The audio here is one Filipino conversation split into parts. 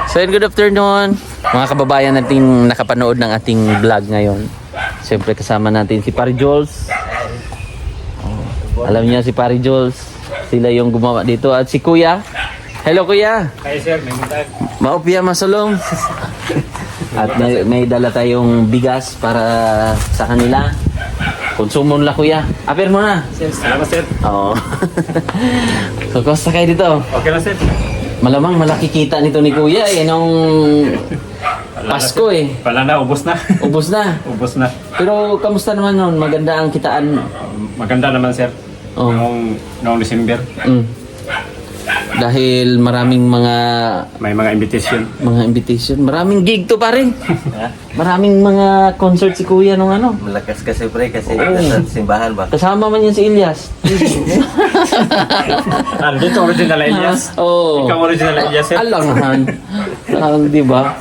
So good afternoon mga kababayan nating nakapanood ng ating vlog ngayon. Siyempre kasama natin si Pari Jules. Alam niyo si Pari Jules, sila yung gumawa dito at si Kuya. Hello Kuya. Hi sir, may muntag. Maupya masulong. At may dala tayong bigas para sa kanila. Konsumo nila Kuya. Apir mo na. Sir, salamat sir. Oo. So kumusta kayo dito? Okay na sir. Malamang malaki kita nito ni Kuya eh nung Pasko eh. Wala na, ubos na. Ubos na. Ubos na. Pero kamusta naman noon? Maganda ang kitaan. Maganda naman sir. Oh. Noong December, Mm. Dahil maraming may mga invitation. invitation. Maraming gig to pare. Maraming mga concert si Kuya nung ano. Malakas kasi pre, kasi Oo. sa simbahan ba? Kasama man yan si Elias. Dito original Elias. Oo. Ikaw original Elias sir. Alangan. Di ba?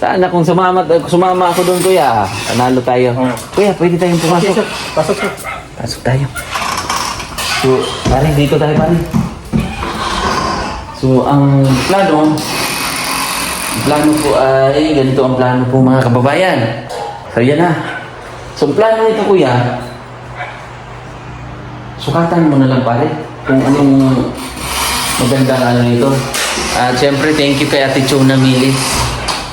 Sana kung sumama ako doon Kuya, panalo tayo. Kuya, pwede tayong pumasok. Pasok sir. Pasok tayo. So, pare, dito tayo pare. So, ang plano po ay ganito ang plano po mga kababayan. So, yan na. So, ang plano nito Kuya, sukatan mo na lang pare kung anong magandang ano nito. At syempre, thank you kay Ate Chona Milis.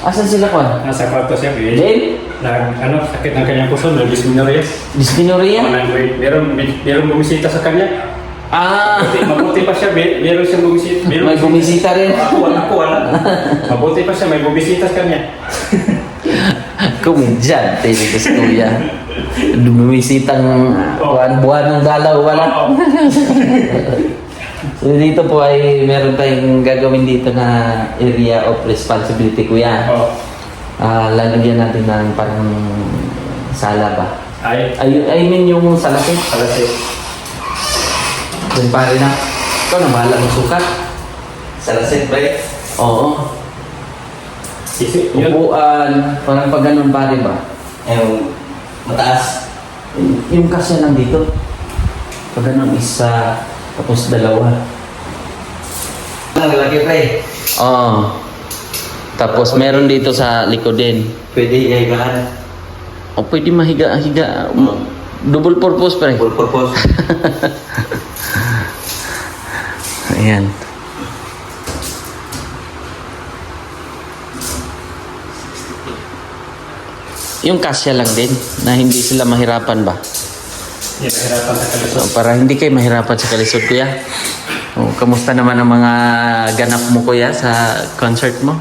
Asan sila Kuya? Nasa kwarto sir. Then, Sakit ng kanyang puso, nag-dysmenorrhea. Dysmenorrhea? Meron bumisita sa kanya. Ah! Mabuti pa siya, meron siyang bumisita. May bumisita rin. Ako wala. Mabuti pa siya, may bumisita sa kanya. Komedyante dito si Kuya. Bumisitang buwan ng dalaw, wala. So dito po ay meron tayong gagawin dito na area of responsibility Kuya. Oh. Lalagyan natin ng parang sala ba? I Ay, mean yung salasit. alasin. Yung pare na. Ikaw na bahala ng sukat. Salasin pre. Oo. Yun. Upuan. Parang pag ganun pare ba? Yung mataas. Yung kasya lang dito. Pag ganun isa, tapos dalawa. Lalaki pre. Oo. Tapos meron dito sa likod din. Pwede iyagaan. O pwede mahiga-higa. Double purpose pa rin. Full purpose. Ayan. Yung kasya lang din na hindi sila mahirapan ba? Yan, nahirapan sa kalisod. So, para hindi kayo mahirapan sa kalisod kuya. O, kamusta naman ang mga ganap mo kuya sa concert mo?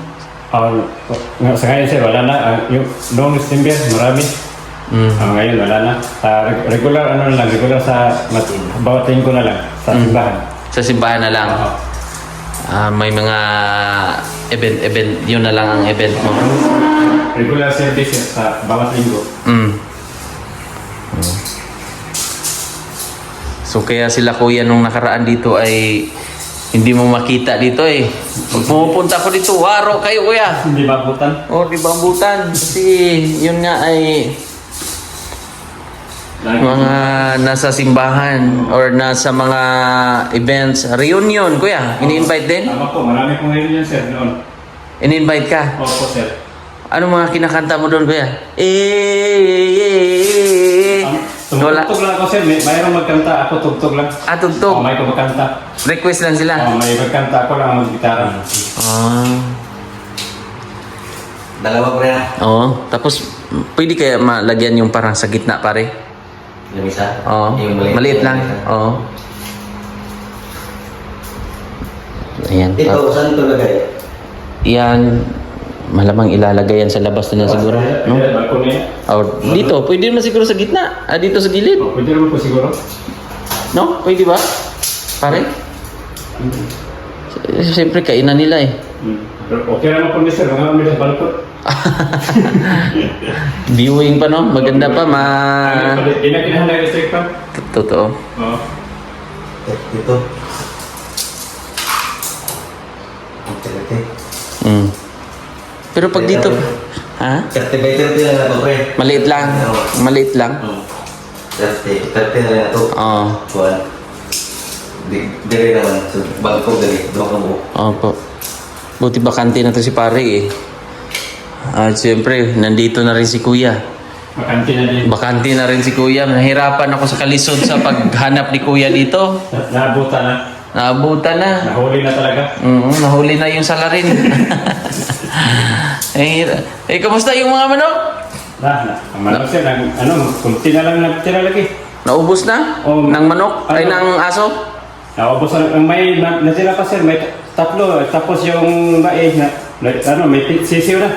Sa ngayon sir, wala na. Noong December, marami. Mm. Ngayon, wala na. Regular sa bawat linggo na lang. Sa simbahan. Sa simbahan na lang. Oo. May mga event, yun na lang ang event mo. Regular services sa bawat linggo. Mm. So kaya sila kuya nung nakaraan dito ay hindi mo makita dito eh. Pag pumupunta ko dito, waro kayo kuya. Hindi mabutan. O di bambutan. Kasi yun nga ay mga nasa simbahan or nasa mga events. Reunion kuya, ini-invite din? Tama po, marami pong ngayon yan sir noon. In-invite ka? Opo sir. Ano mga kinakanta mo doon kuya? Wala. Tugtog lang ako sir. Mayroong magkanta, ako tugtog lang. Tugtog. May kumakanta. Request lang sila. May magkanta, ako lang ang mag-gitara. Dalawa pre ha. Oo. Tapos, pwede kaya malagyan yung parang sa gitna pare? Yung isa. Oo. Yung Maliit lang. Oo. Ayan. Ito, saan ito lagay? Yan. Malamang ilalagay yan sa labas na siguro. No? Balkon niya. Or dito. Pwede naman siguro sa gitna. Dito sa gilid. Pwede naman po siguro. No? Pwede ba? Pare? Siyempre, kainan nila eh. Pero okay naman po niya sir. Mga kami sa balkon. Viewing pa no? Maganda pa. Inakinahan na electric fan. Totoo. Oo. Ito. Ang talate. Mm. Pero pag dito, Ha? 30 by 30 lang na to, pre. Maliit lang. Maliit lang. 30 na lang na to. Oo. Kuhan. Dili naman. So, bangko dali. Dua ka mo. Opo. Buti bakante na to si pare eh. At siyempre, nandito na rin si kuya. Makanti na din. Bakante na rin si kuya. Nahirapan ako sa kalisod sa paghanap ni kuya dito. Naabutan na. Naabutan na. Nahuli na talaga. Nahuli na yung salarin. Kamusta yung mga manok? Ang manok sir, kunti na lang natira lagi. Naubos na? Oo. Ng manok? Ay, ng aso? Naubos na, may natira pa sir, may tatlo. Tapos yung mais na, may sisiw na.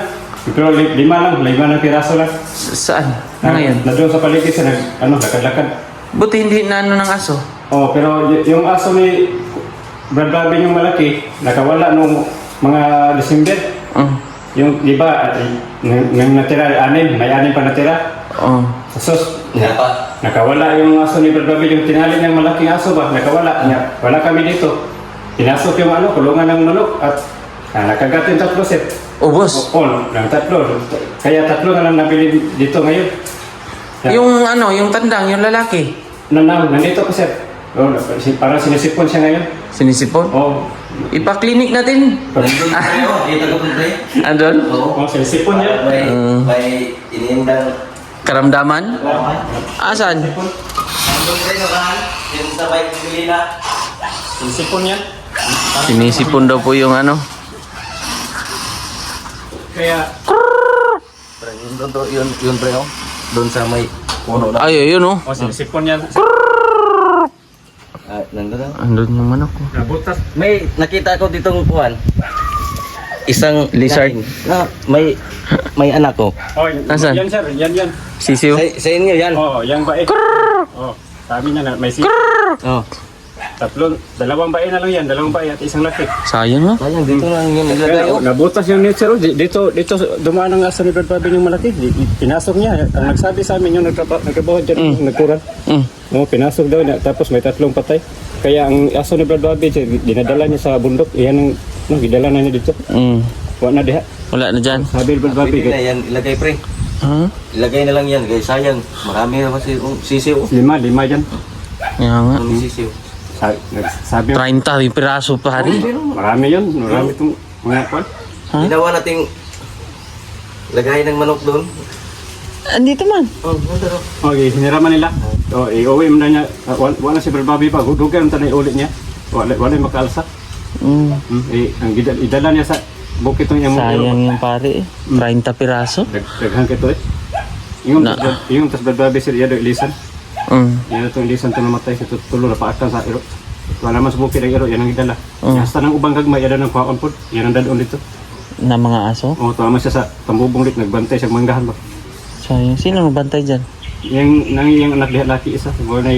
Pero lima lang piraso lang. Saan? Ngayon? Na doon sa paligid sir, lakad-lakad. Buti hindi na ng aso. Oh, pero yung aso ni Brad Bobby yung malaki, nakawala nung mga December. Yung iba, nang natira, may anim pa natira. Sa sus, nakawala yung aso ni Brad Bobby, yung tinali niyang malaking aso ba, nakawala. Wala kami dito. Pinasok yung kulungan ng manok at nakagatin tatlo set. Ubos? Oo, ng tatlo. Kaya tatlo na lang nabili dito ngayon. Yung tandang, yung lalaki. Nandito po sir. Parang sinisipon siya ngayon. Sinisipon? Oo. Ipa-clinic natin. Nandun pre, oh. Kita ko pre. Andun? Oo, sinisipon niya. May iniindang. Karamdaman? Asan? Nandun pre, naman. Yung sa bike ni Lina. Sinisipon niya. Sinisipon daw po yung Kaya, Pre, yun pre, oh. Doon sa may puno na. Ay, yun sinisipon niya. Nandun na. Andun yung manok ko. Nabutas. May nakita ko ditong kuhan. Isang Lizard. may anak ko. Oh, Nasaan? yan sir, yan. Sisiw? Sa inyo yan. Oo, yung bae. Oo, sabi niya na may Oh. dalawang bae na lang yan, dalawang bae at isang laki. Sayang ha? Sayang dito lang yung naglagay. Kaya, Oh. nabutas yung net sir, dito dumaan ang aso ni Brad Bobby yung malaki. Pinasok niya, ang nagsabi sa amin yung nagtrabaho dyan, nagkuran. No, pinasok daw niya, tapos may tatlong patay. Kaya ang aso ni Brad Bobby, dinadala niya sa bundok, iyan ang gidala na niya dito. Wala na diha. Wala na dyan. Sabi ni Brad Bobby, Pwede na yan ilagay pre. Ha? Ilagay na lang yan guys. Sayang. Marami na kasi sisiw. lima dyan. Kaya nga. Ang sisiw. Sabi 30 yung piraso pari. marami yun, marami itong mga kwan. Ginawa nating lagay ng manok doon. Andito man. Oh, nandun. Okay, hiniraman nila. O, iuwi mo na niya. Wala si Brad Bobby pa. Hudugan ang tanay ulit niya. Wala yung makaalsa. Ang idala niya sa bukit ng iyang Sayang yung pare eh. 30 piraso. Daghang kito eh. Yung tas Brad Bobby sir, yado ilisan. Yan itong ilisan ito namatay sa tulo na paaktan sa iro. Wala man sa bukit ng iro, yan ang idala. Hasta ng ubang gagmay, yan ang kwaon po. Yan ang dadon dito. Na mga aso? O, tuwa man siya sa tambubong lit, nagbantay siya manggahan ba. Sayang. Sino magbantay dyan? Yung anak diha laki isa, siguro na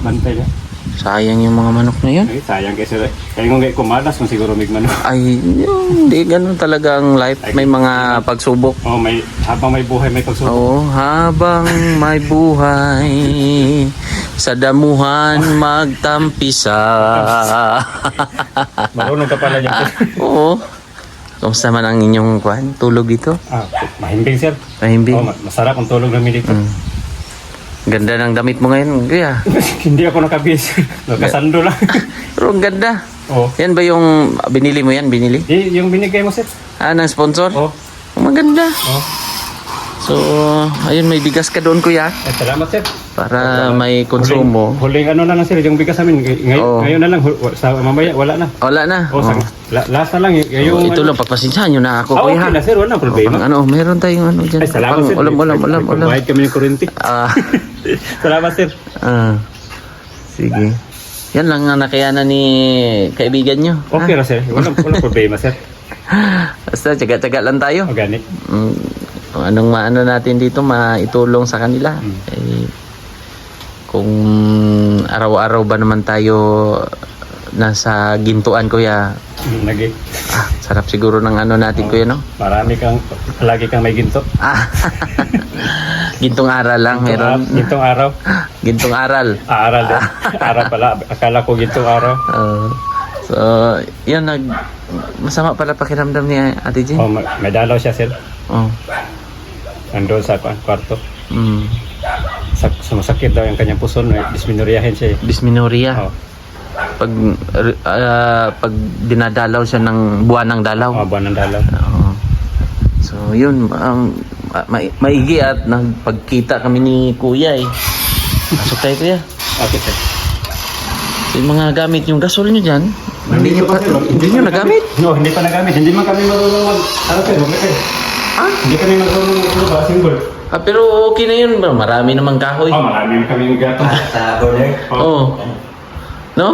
bantay niya. Sayang yung mga manok na yun. Ay, sayang kasi kaya kung kumalas kung siguro may manok. Ay, hindi ganun talaga ang life. May mga pagsubok. Oh, habang may buhay may pagsubok. Oo, habang may buhay, sa damuhan magtampisa. Marunong ka pala dyan. Oo. Kamusta man ang inyong tulog dito? Mahimbing sir. Mahimbing. Oh, masarap ang tulog namin dito. Ganda ng damit mo ngayon, kuya. Hindi ako nakabis. Nakasando lang. Pero ang ganda. Oh. Yan ba yung binili mo yan? Binili? Yung binigay mo sir. Ng sponsor? Oh. Maganda. Oh. So, ayun, may bigas ka doon, kuya. Salamat sir. Para may konsumo. Huling na lang sir, yung bigas namin. Ngayon na lang, sa mamaya, wala na. Wala na. Oh, last na lang. Ito lang, pagpasensyahan nyo na ako, kuya. Okay na sir, wala problema. Meron tayong dyan. Ay, salamat sir. Ulam. Bayad kami ng kurente. Salamat sir. Sige. Yan lang ang nakayanan ni kaibigan nyo. Okay na sir, walang problema sir. Basta, tsaga-tsaga lang tayo. Organic. Anong maano natin dito, maitulong sa kanila. Kung araw-araw ba naman tayo nasa gintuan, kuya. Lagi. Sarap siguro ng natin, kuya, no? Lagi kang may ginto. Gintong aral lang, meron. Gintong araw. Gintong aral. Aral din. Aral pala. Akala ko gintong araw. So, yan, masama pala pakiramdam ni Ate Jean. Oh, may dalaw siya sir. Oh. Nandun sa kwarto. Mm. Sumasakit daw yung kanyang puso, disminoryahin siya. Dysmenorrhea. Oh, Pag dinadalaw siya ng buwan ng dalaw. buwan ng dalaw. Oo. So, yun. Maigi at nagpagkita kami ni Kuya eh. Pasok tayo, Kuya. Okay, sir. Yung mga gamit, yung gasol nyo dyan, hindi nyo nagamit? No, hindi pa nagamit. Hindi man kami marunong ano sir, hindi kami marunong mag-assemble. Pero okay na yun. Marami namang kahoy. Marami kami gato. Sa corner. Oo. No?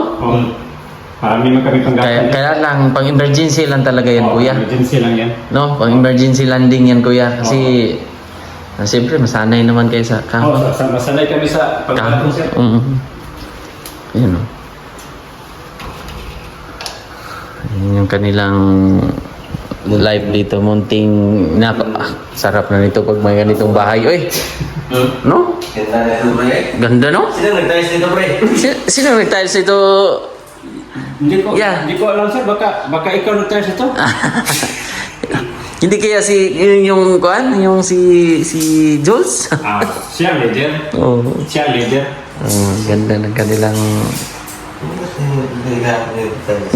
Marami man kami pang gato. Kaya lang, pang emergency lang talaga yan, Kuya. Emergency lang yan. No? Pang emergency landing yan, Kuya. Kasi, siyempre, masanay naman kayo sa kahoy. Masanay kami sa pagkatong sir. Yun o. Yun yung kanilang live dito. Munting sarap na nito pag may ganitong bahay. Uy! No? Ganda na ito, pre. Ganda, no? Sino nag-tiles dito, pre? Sino nag-tiles ito? Yeah. Hindi ko alam sir, baka ikaw nag-tiles ito. Hindi kaya yung kuan, yung si Jules? Siya leader. Oo. Siya leader. Ganda ng kanilang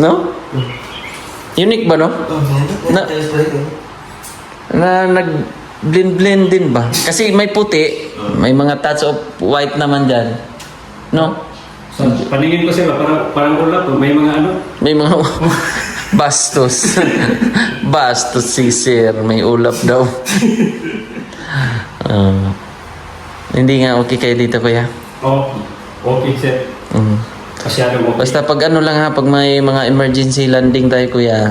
no? Unique ba, no? Na nag-blend din ba? Kasi may puti, may mga touch of white naman dyan. No? So, paningin ko sila, parang ulap, may mga ano. May mga bastos. Bastos si Sir, may ulap daw. Hindi nga okay kayo dito, Kuya. Okay sir. Masyado okay. Basta pag ano lang ha, pag may mga emergency landing tayo, Kuya,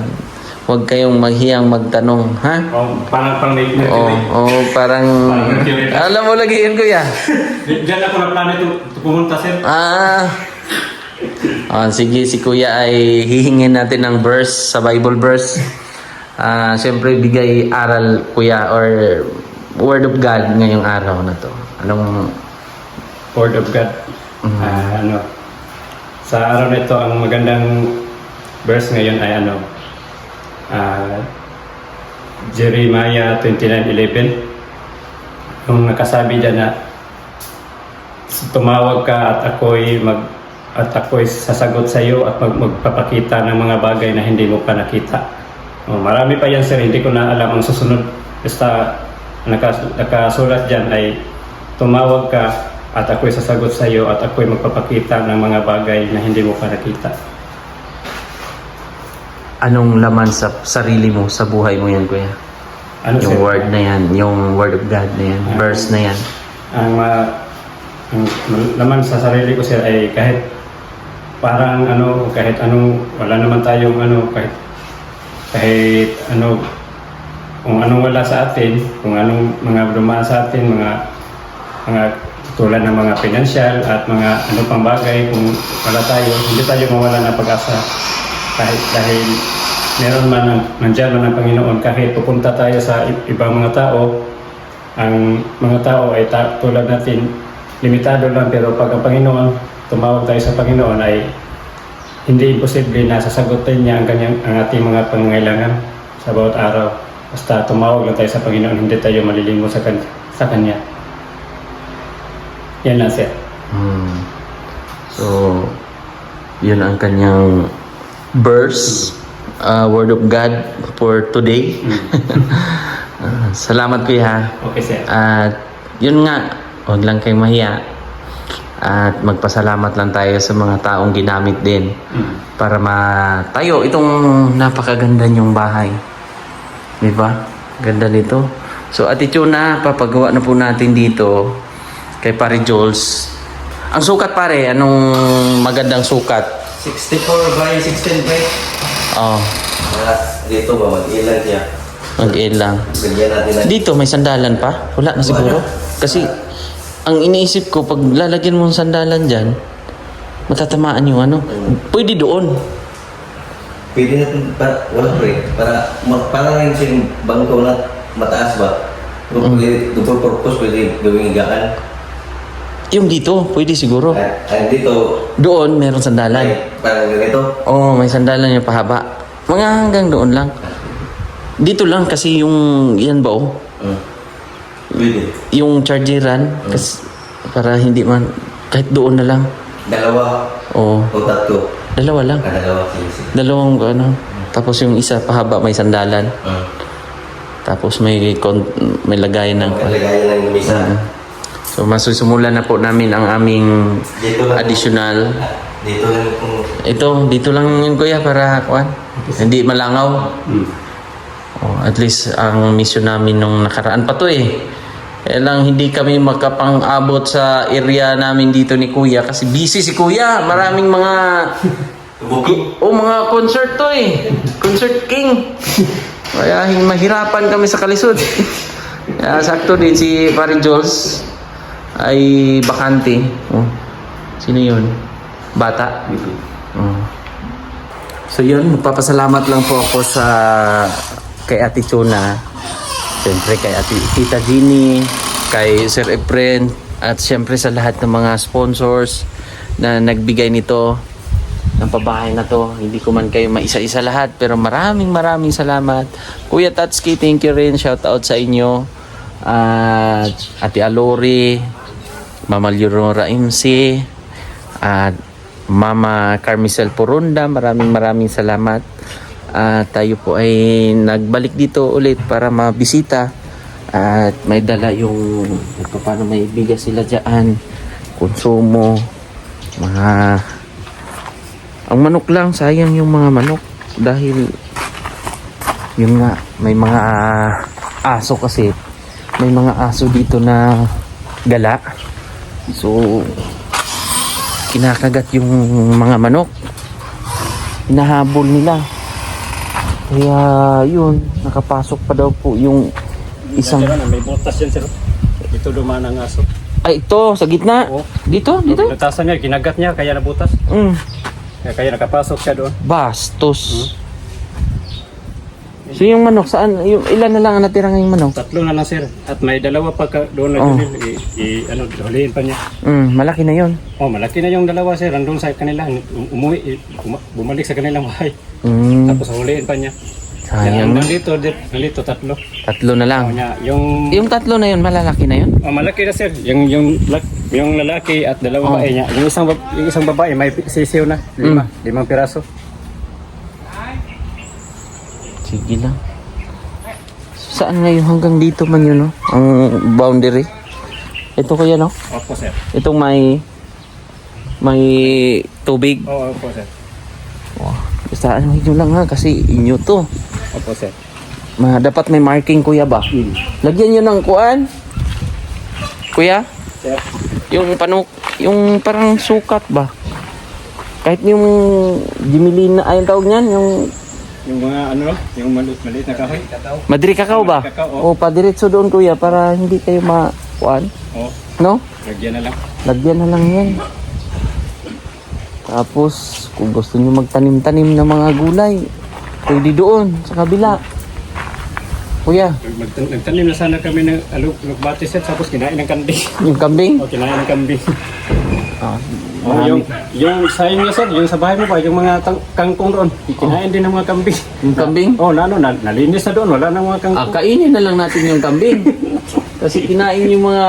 huwag kayong maghiyang magtanong, ha? Parang Parang alam mo lagi yun, Kuya. Diyan ako na plano ito pumunta, sir. Sige, si Kuya ay hihingin natin ng verse, sa Bible verse. Siyempre, bigay aral, Kuya, or Word of God ngayong araw na to. Anong Word of God. Sa araw na ito, ang magandang verse ngayon ay Jeremiah 29:11. Yung nakasabi dyan na tumawag ka at ako'y sasagot sa iyo at magpapakita ng mga bagay na hindi mo pa nakita. Marami pa yan sir, hindi ko na alam ang susunod. Basta nakasulat dyan ay tumawag ka at ako'y sasagot sa iyo at ako'y magpapakita ng mga bagay na hindi mo pa nakita. anong laman sa sarili mo, sa buhay mo yan, Kuya? Yung Sir? word na yan, yung Word of God na yan, verse na yan. Ang laman sa sarili ko sir ay kahit kahit anong wala naman tayong kahit kung anong wala sa atin, kung anong mga dumaan sa atin, mga tulad ng mga financial at mga pang bagay, kung wala tayo, hindi tayo mawala ng pag-asa dahil meron nandiyan man ang Panginoon. Kahit pupunta tayo sa ibang mga tao, ang mga tao ay tulad natin, limitado lang, pero pag ang Panginoon, tumawag tayo sa Panginoon, ay hindi imposible na sasagutin niya ang ating mga pangangailangan sa bawat araw. Basta tumawag lang tayo sa Panginoon, hindi tayo malilingon sa Kanya. Yan lang, sir. So, yun ang kanyang verse, Word of God for today. Salamat, Kuya. Okay, sir. At yun nga, huwag lang kayong mahiya. At magpasalamat lang tayo sa mga taong ginamit din para matayo itong napakaganda niyong bahay. Di ba? Ganda nito. So, Ate Chuna, papagawa na po natin dito kay Pare Jules. Ang sukat, pare, anong magandang sukat? 64 by 16 by. Oh, Dito ba, mag-ilan siya? mag-ilang. Bigyan natin na. Dito, may sandalan pa? Wala na siguro. Kasi, ang iniisip ko, pag lalagyan mo ng sandalan dyan, matatamaan yung pwede doon. Pwede natin, wala pre, para rin siyang bangko na mataas ba? Double purpose, pwede gawing higaan. Yung dito, pwede siguro. Ay, dito, Doon, meron sandalan. parang ganito. Oo, may sandalan yung pahaba. Mga hanggang doon lang. Dito lang kasi yung, yan ba Pwede. yung chargeran, kasi para hindi man, kahit doon na lang. Dalawa Oo, o tatlo. dalawa lang. Dalawa. Sige. Dalawang ano. Tapos yung isa pahaba may sandalan. Tapos may lagayan ng... Kalagayan lang yung misa. So masusumulan na po namin ang aming Dito lang. additional. Dito lang kung... Dito lang yun kuya para kuan. Hindi malangaw. Oh, at least ang mission namin nung nakaraan pa to eh. Kaya lang hindi kami makapang-abot sa area namin dito ni kuya kasi busy si kuya. Maraming mga mga concert to eh. Concert king. Kaya mahirapan kami sa kalisod. Kaya sakto din si Pare Jules ay bakante. Oh. Sino yun? Bata? Oh. So yun, magpapasalamat lang po ako sa kay Ate Chona, siyempre kay Ate Tita Jeannie, kay Sir Efren, at siyempre sa lahat ng mga sponsors na nagbigay nito ng pabahay na to. Hindi ko man kayo maisa-isa lahat, pero maraming salamat. Kuya Tatsuki, thank you rin. Shout out sa inyo. At Ate Alori, Mama Leonora MC, at Mama Carmicel Porunda, maraming salamat. Tayo po ay nagbalik dito ulit para mabisita. At may dala yung paano may bigas sila dyan, konsumo, mga... Ang manok lang, sayang yung mga manok. Dahil, yun nga, may mga aso kasi. May mga aso dito na gala. So, kinakagat yung mga manok. Hinahabol nila. Kaya, yun, nakapasok pa daw po yung isang... May butas yan, sir. Ito dumaan ang aso. Ay, ito, sa gitna. Oo. Dito. Natasan niya, kinagat niya, kaya nabutas. Kaya nakapasok siya doon. Bastos. So yung manok, saan? Yung, ilan na lang ang natira ngayong manok? 3 na lang, sir. At may 2 pa doon na huliin pa niya. Malaki na yon. Oh, malaki na yung 2, sir. Andun sa kanila. Umuwi, bumalik sa kanilang bahay. Tapos huliin pa niya. Sayang. Nandito 3. 3 na lang. Oh, niya, yung Yung 3 na yun, malalaki na yun? malaki na, sir. Yung lalaki at 2 babae niya. Yung isang babae may sisiw na. 5 piraso. Sige lang. Saan ngayon hanggang dito man yun, no? Ang boundary. Ito kaya, no? Opo, sir. Itong may tubig. Opo, sir. Basta ano nyo lang ha, kasi inyo to. Opo, sir. Dapat may marking kuya ba? Lagyan nyo ng kuan. Kuya? Sir. Yung yung parang sukat ba? Kahit yung Jimilin na, ayun tawag niyan, Yung mga yung maliit na kahoy. Madri Kakao ba? Kakao, O, padiretso doon kuya para hindi kayo kuan. Oh, No? lagyan na lang. Lagyan na lang yan. Tapos, kung gusto nyo magtanim-tanim ng mga gulay, pwede doon, sa kabila. Kuya, Nagtanim na sana kami ng alugbati, sir. Tapos kinain ng kambing. yung kambing. O, kinain ng kambing. Ah, Yung sa inyo, sir, yung sa bahay mo ba, yung mga kangkong doon, kinain din ng mga kambing. yung kambing. Oh, nalinis na doon, wala nang mga kangkong. Kainin na lang natin yung kambing. Kasi kinain yung mga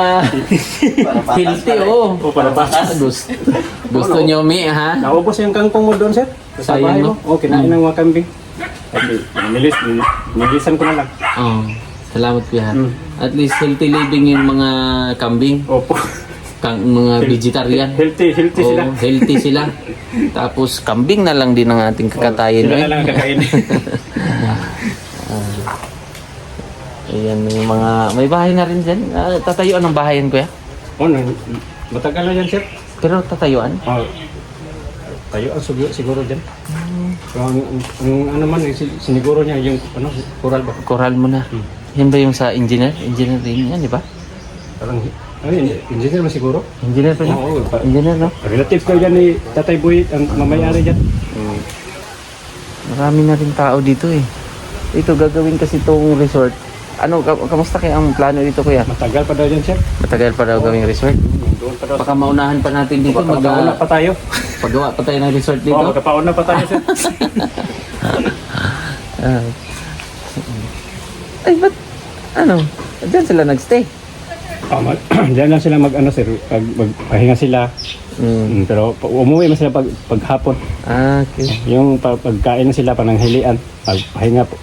healthy, oh. O, para batas. Gusto nyo, Mi, ha? Naubos yung kangkong mo doon, sir. Sa bahay Sayang, mo. O, kinain ng mga kambing. Okay, nilisan ko na lang. Oh, salamat kuya. Mm. At least healthy living yung mga kambing. Opo. Mga vegetarian. Healthy sila. Oo, healthy sila. Tapos kambing na lang din ang ating kakatayin. Sila na lang kakain. Ayan yung mga... May bahay na rin dyan. Tatayuan ng bahayan kuya? Oh, matagal na yan, sir. Pero tatayuan? Oh, tayo ang siguro dyan. So, ang ano man, siniguro niya yung coral ba? Coral mo na. Yan ba yung sa engineering yan, di ba? Parang, engineer man siguro? Engineer pa no? Oo, Engineer, no? relatives ko dyan ni Tatay Boy, ang mamayari dyan. Marami na rin tao dito eh. Ito, gagawin kasi itong resort. Ano, kamusta kaya ang plano dito kuya? Matagal pa daw dyan, sir. Matagal pa daw gawing resort. Doon pa daw. Baka maunahan pa natin dito. Magpauna pa tayo. Paggawa pa tayo ng resort dito. Oo, magpauna pa tayo, sir. Ay, ba't? Ano? Diyan sila nagstay. Diyan lang sila mag-ano sir, magpahinga sila. Pero umuwi man sila paghapon. Ah, okay. Yung pagkain na sila, pananghilian,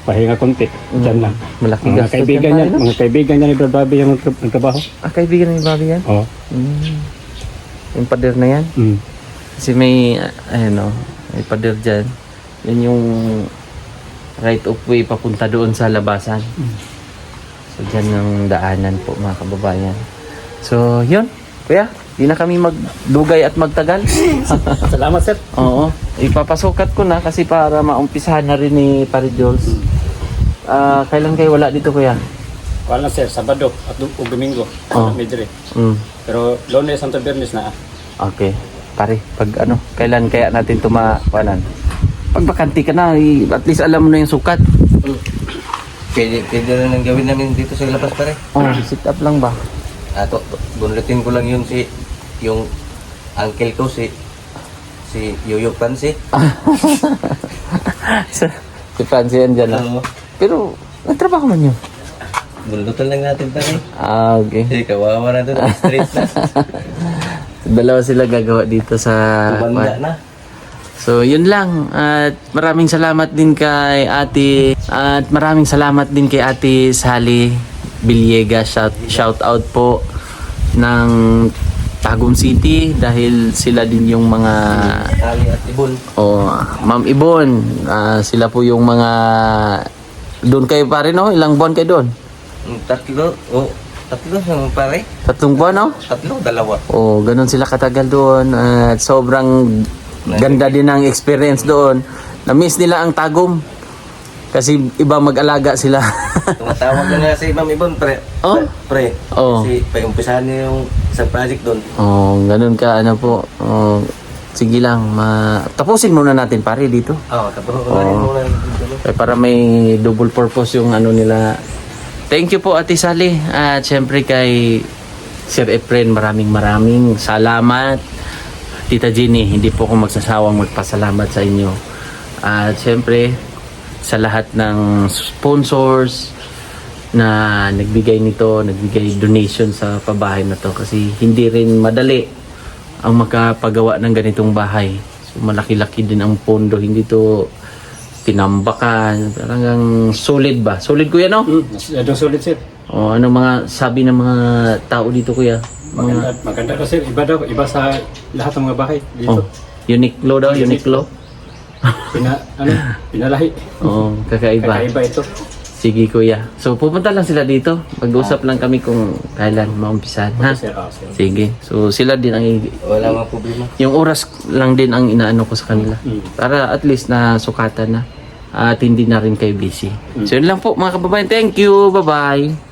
pahinga konti. Diyan lang. Malaki Mga gastos kaibigan yan niya, tayo, no? mga kaibigan niya ni Brad Bobby yung nagtrabaho. Ah, kaibigan ni Bobby yan? Oo. Yung pader na yan? Mm. Kasi may, may pader dyan. Yan yung right of way papunta doon sa labasan. So, dyan ang daanan po mga kababayan. So, yun. Kuya, di na kami magdugay at magtagal. Salamat sir. Oo. Ipapasukat ko na kasi para maumpisahan na rin ni Pare Jules. Kailan kayo wala dito, kuya? Wala sir, Sabado at Domingo. Oh. Medre. Mm. Pero Lunes, Santo Biyernes na. Okay. Pare, kailan kaya natin tumawanan? Pag bakanti ka na, at least alam mo na yung sukat. Pwede rin ang gawin namin dito sa labas pare. Oh, sit up lang ba? Bunulitin ko lang yun yung uncle ko si Yoyo Francis. Si Francie yan dyan, ah. Oo. Pero, nagtrabaho man yun. Bunutan lang natin pare. Ah, okay. Kasi kawawa na doon, straight na. Dalawa sila gagawa dito sa... Tumanda na. So, yun lang. At maraming salamat din kay Ate Sally Villegas. Shout out po ng Tagum City dahil sila din yung mga Ali at Ibon. Ma'am Ibon. Sila po yung mga doon kayo pare, no? Ilang buwan kayo doon? Tatlo yung pare. 3 buwan, no? Tatlo, dalawa. Ganun sila katagal doon at sobrang ganda din ang experience doon. Na-miss nila ang Tagum kasi iba mag-alaga sila. Tumatawag na nga si Ma'am Ibon, pre. Oh? Pre. Oh. Kasi paumpisahan niya yung isang project doon. Ganun ka, ano po. Sige lang, tapusin muna natin pare dito. Tapos muna dito. Para may double purpose yung ano nila. Thank you po Ate Sally. At syempre kay Sir Efren, maraming salamat. Tita Jenny, hindi po ako magsasawang magpasalamat sa inyo. At syempre, sa lahat ng sponsors na nagbigay donation sa pabahay na to. Kasi hindi rin madali ang makapagawa ng ganitong bahay. So, malaki-laki din ang pondo. Hindi to tinambakan. Talagang solid ba? Solid kuya, no? Yung sulit sir. Ano mga sabi ng mga tao dito kuya? Maganda daw sir. Iba sa lahat ng mga bahay dito. Uniqlo daw, Uniqlo. Pinalahi. Kakaiba. Kakaiba ito. Sige kuya. So pupunta lang sila dito. Mag-usap lang kami kung kailan maumpisahan, ha? Sir. Sige. So sila din ang Wala mga problema. yung oras lang din ang inaano ko sa kanila. Para at least na sukatan na at hindi na rin kayo busy. So yun lang po mga kababayan. Thank you. Bye-bye.